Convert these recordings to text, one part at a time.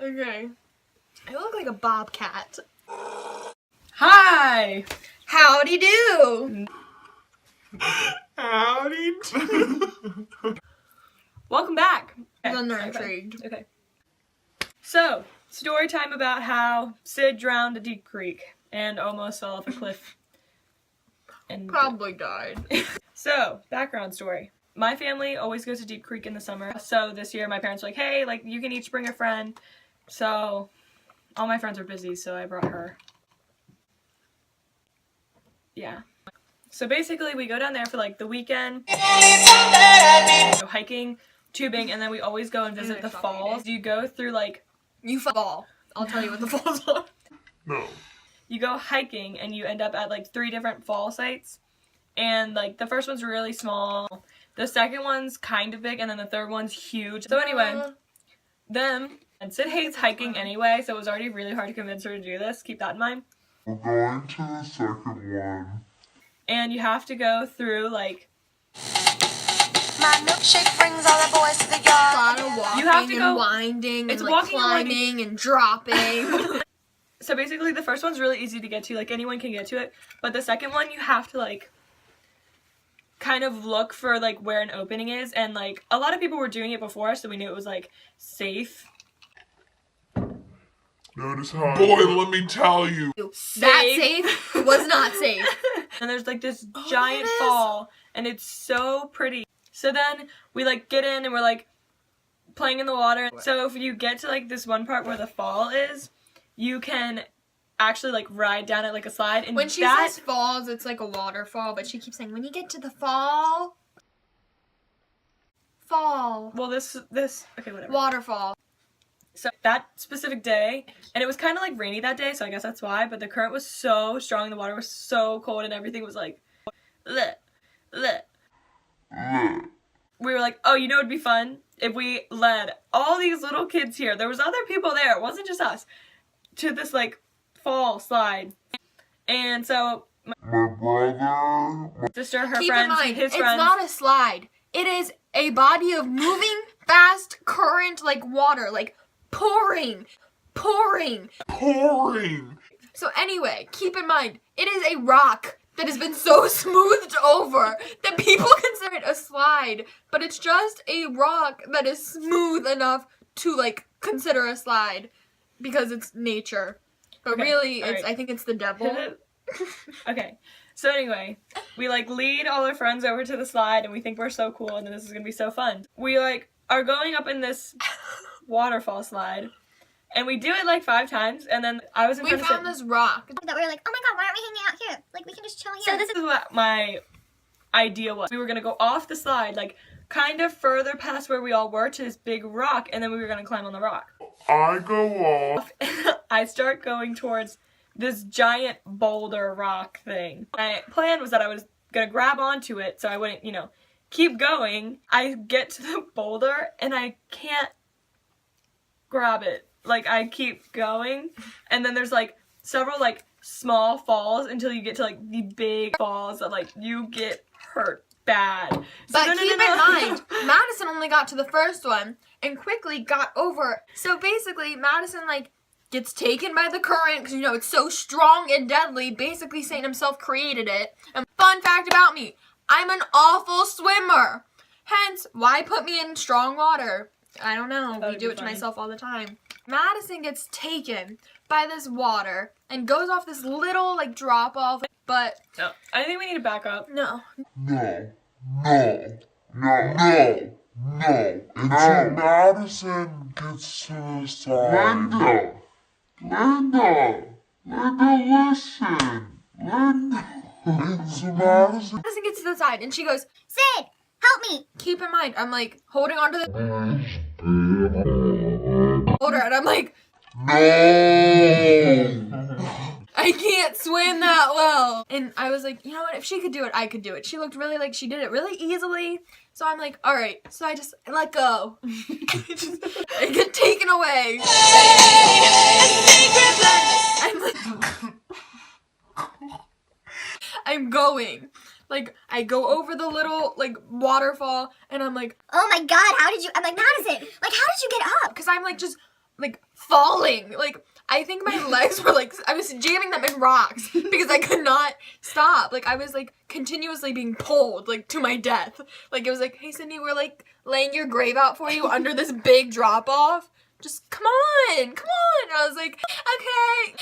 Okay. I look like a bobcat. Hi! Howdy do! Howdy do! Welcome back! Then they're intrigued. Okay. So, story time about how Sid drowned a deep creek and almost fell off a cliff. And probably died. So, background story. My family always goes to Deep Creek in the summer. So this year my parents were like, hey, like you can each bring a friend. So all my friends are busy, so I brought her. Yeah. So basically we go down there for like the weekend. Hiking, tubing, and then we always go and visit the falls. You go through like... You fall. I'll tell you what the falls are. No. You go hiking and you end up at like 3 different fall sites. And like the first one's really small. The second one's kind of big, and then the third one's huge. So anyway, and Sid hates hiking anyway, so it was already really hard to convince her to do this. Keep that in mind. We're going to the second one. And you have to go through like... My milkshake brings all the boys to the yard. A lot of walking You have to go, and winding it's and like walking climbing and dropping. So basically the first one's really easy to get to, like anyone can get to it. But the second one you have to like... kind of look for like where an opening is, and like a lot of people were doing it before us, so we knew it was like safe. Notice how boy, let me tell you. That safe was not safe. And there's like this giant fall, and it's so pretty. So then we like get in and we're like playing in the water. So if you get to like this one part where the fall is, you can actually like ride down it like a slide. And when she says falls, it's like a waterfall, but she keeps saying when you get to the fall. Well, this okay, whatever. Waterfall. So that specific day, and it was kind of like rainy that day, so I guess that's why, but the current was so strong, the water was so cold, and everything was like bleh, bleh. We were like, oh, you know it'd be fun if we led all these little kids here. There was other people there, it wasn't just us, to this like fall slide. And so my brother, my sister, her Keep friends, in mind, his it's friends. not a slide. It is a body of moving, fast current, like water, like pouring. So anyway, keep in mind, it is a rock that has been so smoothed over that people consider it a slide, but it's just a rock that is smooth enough to like consider a slide because it's nature. But Okay, really, right. I think it's the devil. Okay, so anyway, we like lead all our friends over to the slide, and we think we're so cool, and this is gonna be so fun. We like are going up in this waterfall slide, and we do it like 5 times, and then I was in front of found this rock That we were like, oh my god, why aren't we hanging out here? Like, we can just chill here. So this is what my idea was. We were gonna go off the slide, like kind of further past where we all were to this big rock, and then we were gonna climb on the rock. I go off. I start going towards this giant boulder rock thing. My plan was that I was gonna grab onto it so I wouldn't, keep going. I get to the boulder and I can't grab it. Like, I keep going, and then there's like several like small falls until you get to like the big falls that like you get hurt bad. So But keep in mind, Madison only got to the first one and quickly got over. So basically, Madison like gets taken by the current because it's so strong and deadly. Basically, Satan himself created it. And fun fact about me, I'm an awful swimmer. Hence, why put me in strong water? I don't know. We do it to myself all the time. Madison gets taken by this water and goes off this little like drop off. But no, I think we need to back up. no. Until Madison gets to the side. Linda, listen. So Madison Gets to the side and she goes, Sid, help me. keep in mind, I'm like holding onto the boulder and I'm like, no. I can't swim that well. And I was like, you know what? If she could do it, I could do it. She looked really like she did it really easily. So I'm like, all right. So I just let go. I get taken away. I'm going. Like, I go over the little, like, waterfall, and I'm like, Oh my god, how did you? I'm like, Madison, like, how did you get up? because I'm like just like falling. Like I think my legs were like, I was jamming them in rocks because I could not stop. Like I was like continuously being pulled like to my death. Like it was like, hey Sydney, we're like laying your grave out for you under this big drop off. Just come on. And I was like, okay.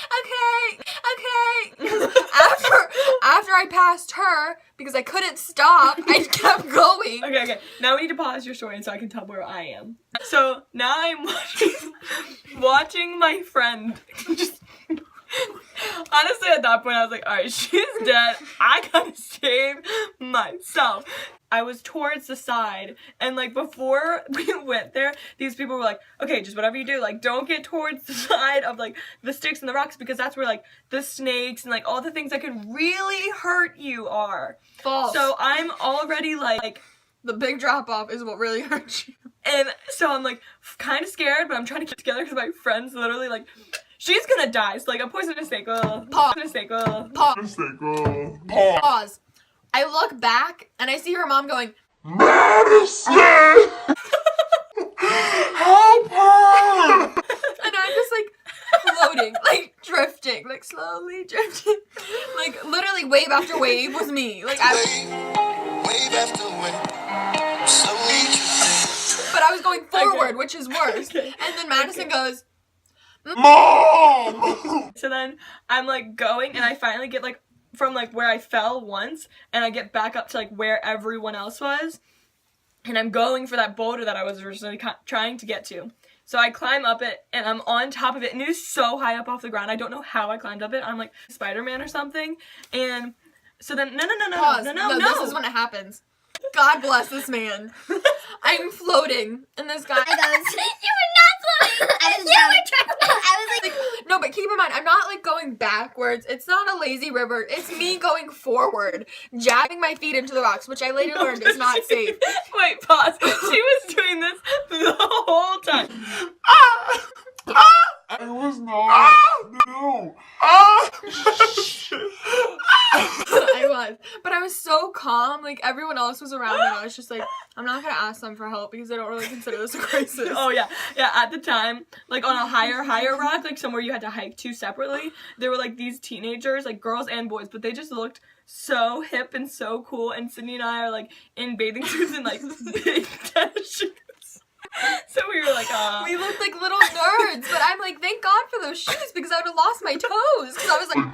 After I passed her, because I couldn't stop, I kept going. Okay. Now we need to pause your story so I can tell where I am. So now I'm watching my friend just. Honestly, at that point, I was like, alright, she's dead. I gotta save myself. I was towards the side, and like before we went there, these people were like, okay, just whatever you do, like don't get towards the side of like the sticks and the rocks, because that's where like the snakes and like all the things that could really hurt you are. False. So I'm already like The big drop off is what really hurt you. and so I'm like kind of scared, but I'm trying to get together because my friend's literally like, she's gonna die. So like a poisonous snake. Pause. Pause. I look back and I see her mom going, Madison! Help her! and I'm just like floating, like drifting, like slowly drifting. Like literally wave after wave was me. Like Wave after wave, slowly drifting. but I was going forward, which is worse. Okay. And then Madison goes, Mom! So then I'm like going, and I finally get like from like where I fell once, and I get back up to like where everyone else was, and I'm going for that boulder that I was originally trying to get to. So I climb up it, and I'm on top of it, and it is so high up off the ground. I don't know how I climbed up it. I'm like Spider-Man or something. And so then no. pause. This is when it happens. God bless this man. I'm floating, and this guy goes, You were not floating. I was like, no, but keep in mind, I'm not like going backwards. It's not a lazy river. It's me going forward, jabbing my feet into the rocks, which I later learned is not safe. Wait, pause. She was doing this the whole time. I was not. No. I was. But I was so calm. Like, everyone else was around me, and I was just like, I'm not gonna ask them for help because I don't really consider this a crisis. Oh yeah. At the time, like on a higher rock, like somewhere you had to hike to separately, there were like these teenagers, like girls and boys, but they just looked so hip and so cool. And Sydney and I are like in bathing suits and like big tennis shoes. So we were like, We looked like little nerds, but I'm like, thank God for those shoes because I would have lost my toes. Because I was like,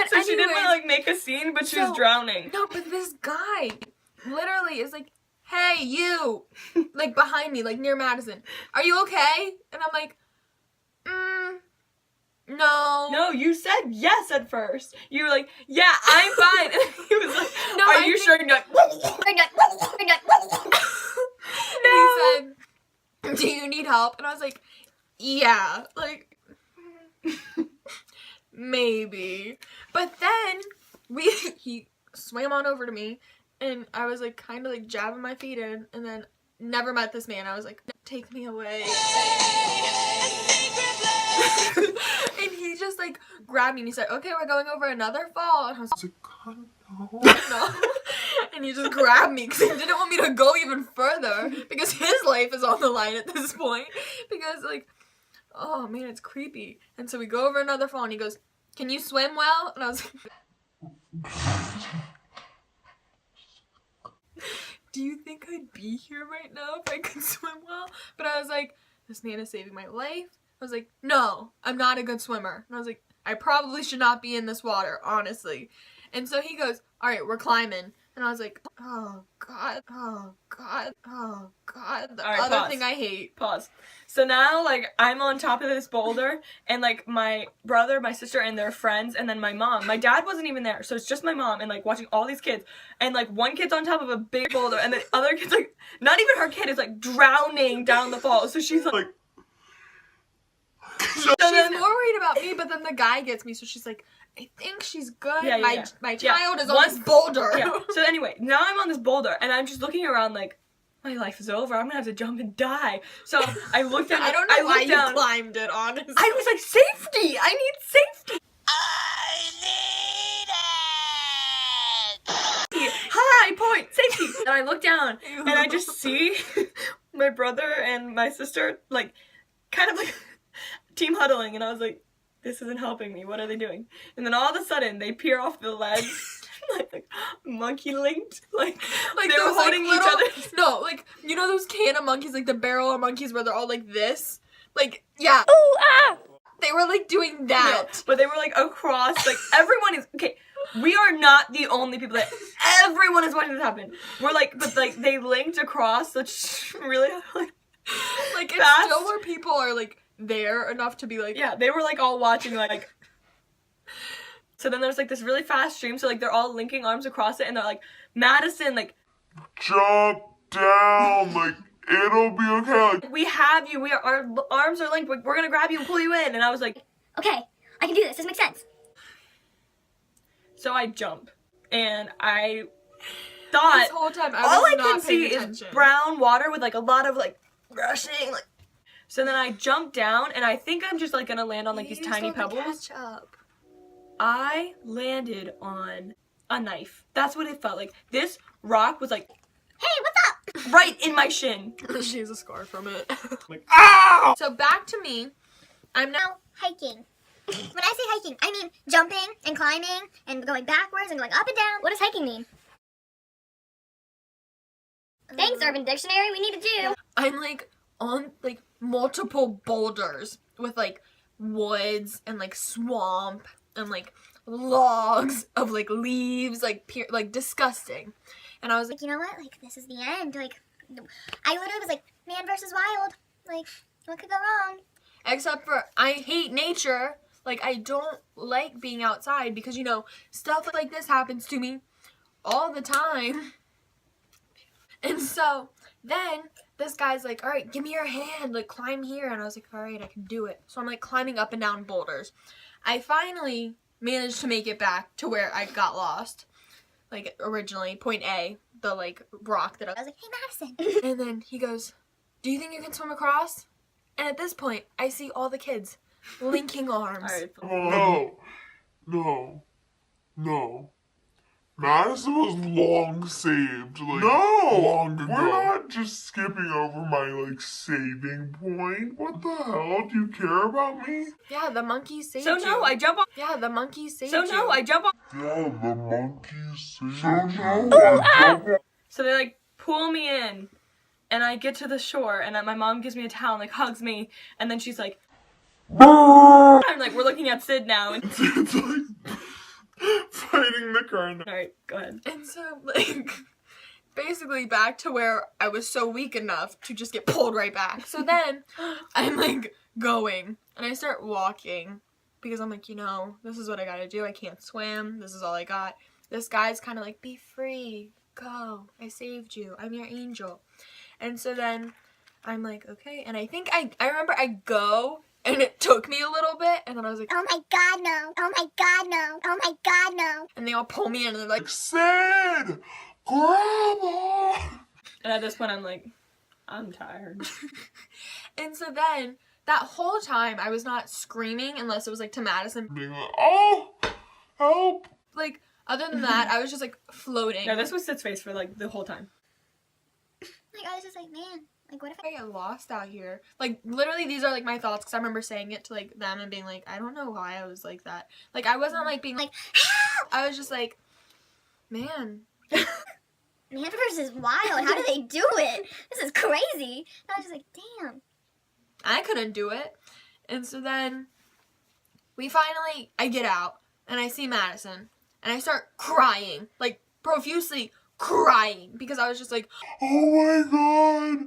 so she didn't want to like make a scene, but she was drowning. No, but this guy literally is like, hey, you, like behind me, like near Madison. Are you okay? And I'm like, no. No, you said yes at first. You were like, yeah, I'm fine. And he was like, No, are I you think- sure? And you're like, And he said, do you need help? And I was like, yeah, like, maybe. But then he swam on over to me, and I was like kind of like jabbing my feet in, and then never met this man. I was like, take me away. And he just like grabbed me and he said, okay, we're going over another fall. And I was like, no. And he just grabbed me because he didn't want me to go even further because his life is on the line at this point. Because like, oh man, it's creepy. And so we go over another fall and he goes, can you swim well? And I was like, do you think I'd be here right now if I could swim well? But I was like, this man is saving my life. I was like, no, I'm not a good swimmer. And I was like, I probably should not be in this water, honestly. And so he goes, all right, we're climbing. And I was like, oh, God, oh, God, oh, God. The All right, other pause. thing I hate. Pause. So now, like, I'm on top of this boulder, and, like, my brother, my sister, and their friends, and then my mom. My dad wasn't even there, so it's just my mom, and, like, watching all these kids. And, like, one kid's on top of a big boulder, and the other kid's, like, not even her kid is, like, drowning down the fall. So she's, like... She's more worried about me, but then the guy gets me, so she's like, I think she's good. Yeah, my child is on Once- this boulder. Yeah. So anyway, now I'm on this boulder, and I'm just looking around like, my life is over. I'm gonna have to jump and die. So I looked down. I don't know why looked down. you climbed it, honestly. I was like, safety! I need safety! I need it. High point! Safety! And I look down, and I just see my brother and my sister, like, kind of like team huddling, and I was like, this isn't helping me. What are they doing? And then all of a sudden, they peer off the ledge, like monkey linked, like they were those, holding like, each other. No, like, you know those can of monkeys, like the barrel of monkeys where they're all like this? Like, yeah. Ooh, ah! They were like doing that. No, but they were like across, like everyone is, okay, we are not the only people that, everyone is watching this happen. We're like, but like they linked across, so it's really Like, it's fast. still where people are like there enough to be like, Yeah, they were like all watching, like. So then there's like this really fast stream, so like they're all linking arms across it, and they're like, Madison, like, Jump down, like, it'll be okay. Like, we have you, our arms are linked, we're gonna grab you and pull you in. And I was like, Okay, I can do this. This makes sense. so I jump, and I thought, this whole time I all was I not can see paying is attention. brown water with like a lot of like rushing, like. So then I jump down, and I think I'm just like gonna land on like these tiny pebbles. Catch up. I landed on a knife. That's what it felt like. This rock was like Hey, what's up? right in my shin. She has a scar from it. like, ow! So back to me. I'm now Now, hiking. When I say hiking, I mean jumping and climbing and going backwards and going up and down. What does hiking mean? Thanks, Urban Dictionary. We need to do. I'm like on like multiple boulders with like woods and like swamp and like logs of like leaves, like like disgusting. And I was like, Like, you know what? Like, this is the end. Like, I literally was like, man versus wild. Like, what could go wrong? except for I hate nature. Like, I don't like being outside because, you know, stuff like this happens to me all the time. And so then this guy's like, all right, give me your hand, like, climb here. And I was like, all right, I can do it. So I'm like climbing up and down boulders. I finally managed to make it back to where I got lost. Like, originally, point A, the like rock that I I was like, hey, Madison. And then he goes, do you think you can swim across? And at this point, I see all the kids linking arms. Alright. No. Madison was long saved. Like, long ago. We're not just skipping over my, like, saving point. What the hell? Do you care about me? Yeah, the monkey saved So you. no, I jump on. Yeah, the monkey saved So you. no, I jump on. Yeah, the monkeys saved you. So no, I jump on. So they like pull me in, and I get to the shore, and my mom gives me a towel and like hugs me, and then she's like, I'm like, we're looking at Sid now. And It's like fighting the current. all right, go ahead. And so, like, basically back to where I was so weak enough to just get pulled right back. So then I'm like going and I start walking because I'm like, you know, this is what I gotta do. I can't swim. This is all I got. This guy's kind of like, be free. Go. I saved you. I'm your angel. And so then I'm like, okay. And I think I remember I go and it took me a little bit. And then I was like, Oh my god, no. Oh my god, no. Oh my god, no. and they all pull me in and they're like, Sid! Grandma! And at this point, I'm like, I'm tired. and so then that whole time I was not screaming unless it was like to Madison. Being like, oh! Help! Like, other than that, I was just like floating. No, this was Sid's face for like the whole time. Like, I was just like, man, like, what if I get lost out here. Like, literally, these are like my thoughts because I remember saying it to like them and being like, I don't know why I was like that. Like, I wasn't like being like, help! I was just like, man. Man versus wild. How do they do it? This is crazy. And I was just like, damn. I couldn't do it. And so then I get out and I see Madison and I start crying, like profusely crying because I was just like, Oh my god!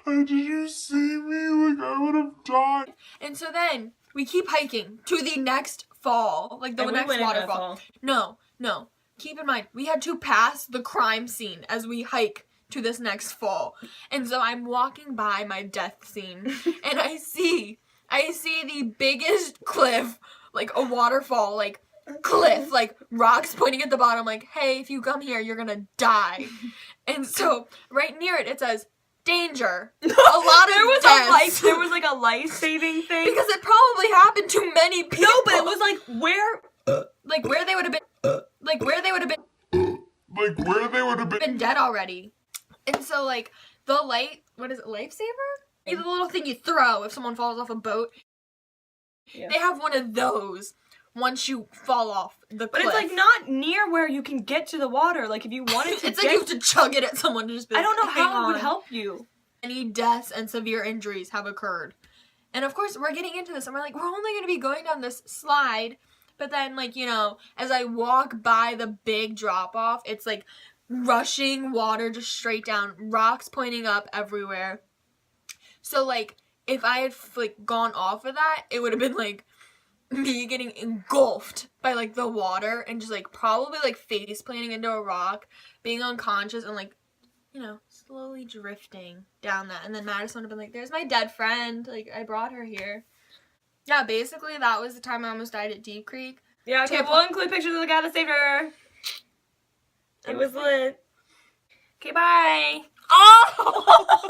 Did you see me? Like, I would have died. and so then we keep hiking to the next fall, like the And we next went in that waterfall. fall. No. Keep in mind, we had to pass the crime scene as we hike to this next fall. And so I'm walking by my death scene and I see the biggest cliff, like a waterfall, like cliff, like rocks pointing at the bottom, like, hey, if you come here, you're gonna die. And so right near it, it says, danger. A lot of deaths. There was like a life-saving thing. Because it probably happened to many people. No, but it was like where they would have been, Like, where they would have been been dead already. And so, like, what is it, lifesaver? The little thing you throw if someone falls off a boat. Yeah. They have one of those once you fall off the But cliff. it's like not near where you can get to the water. Like if you wanted to It's like you have to chug it at someone to just be I like, don't know "Hang how it would on." help you. Any deaths and severe injuries have occurred. And of course, we're getting into this, and we're like, we're only going to be going down this slide. But then, like, you know, as I walk by the big drop-off, it's like rushing water just straight down, rocks pointing up everywhere. So, like, if I had, like, gone off of that, it would have been, like, me getting engulfed by, like, the water and just, like, probably, like, face planting into a rock, being unconscious, and, like, you know, slowly drifting down that. And then Madison would have been like, there's my dead friend. Like, I brought her here. Yeah, basically, that was the time I almost died at Deep Creek. Yeah, okay, we'll include pictures of the guy that saved her. It was lit. Okay, bye. Oh!